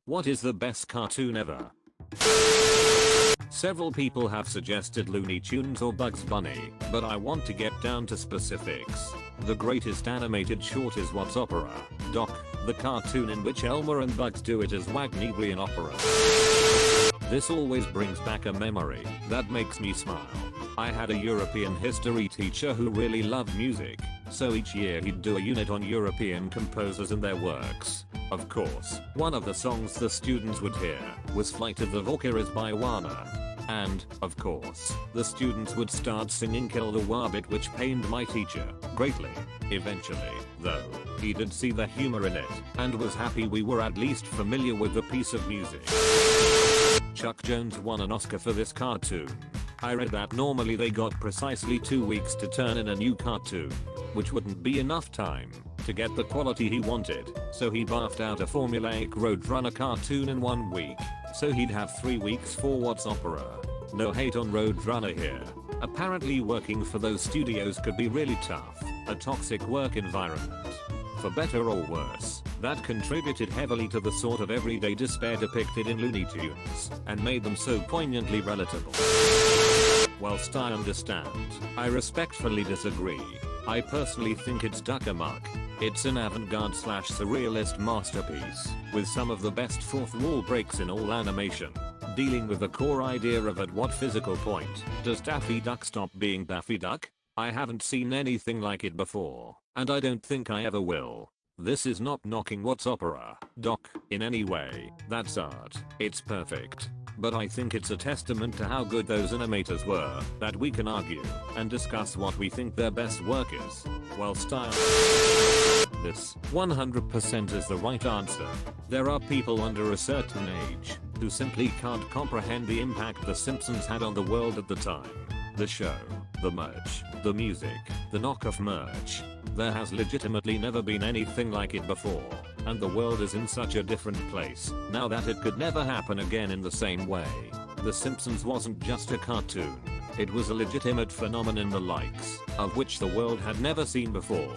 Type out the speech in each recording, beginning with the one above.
What is the best cartoon ever? Several people have suggested Looney Tunes or Bugs Bunny, but I want to get down to specifics. The greatest animated short is What's Opera, Doc, the cartoon in which Elmer and Bugs do it as Wagnerian opera. This always brings back a memory that makes me smile. I had a European history teacher who really loved music, so each year he'd do a unit on European composers and their works. Of course, one of the songs the students would hear was Flight of the Valkyries by Warner. And, of course, the students would start singing Kill the Warbit, which pained my teacher greatly. Eventually, though, he did see the humor in it and was happy we were at least familiar with the piece of music. Chuck Jones won an Oscar for this cartoon. I read that normally they got precisely 2 weeks to turn in a new cartoon, which wouldn't be enough time to get the quality he wanted, so he barfed out a formulaic Roadrunner cartoon in 1 week, so he'd have 3 weeks for What's Opera. No hate on Roadrunner here. Apparently working for those studios could be really tough, a toxic work environment. For better or worse, that contributed heavily to the sort of everyday despair depicted in Looney Tunes, and made them so poignantly relatable. Whilst I understand, I respectfully disagree. I personally think it's Duck Amuck. It's an avant-garde / surrealist masterpiece, with some of the best fourth wall breaks in all animation, dealing with the core idea of at what physical point does Daffy Duck stop being Daffy Duck? I haven't seen anything like it before, and I don't think I ever will. This is not knocking What's Opera, Doc, in any way. That's art. It's perfect. But I think it's a testament to how good those animators were that we can argue and discuss what we think their best work is. While style. This 100% is the right answer. There are people under a certain age who simply can't comprehend the impact The Simpsons had on the world at the time. The show, the merch, the music, the knockoff merch. There has legitimately never been anything like it before, and the world is in such a different place now that it could never happen again in the same way. The Simpsons wasn't just a cartoon, it was a legitimate phenomenon the likes of which the world had never seen before.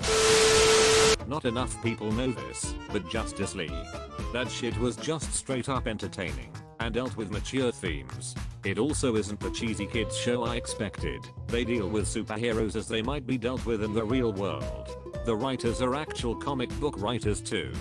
Not enough people know this, but Justice League. That shit was just straight up entertaining and dealt with mature themes. It also isn't the cheesy kids show I expected. They deal with superheroes as they might be dealt with in the real world. The writers are actual comic book writers too.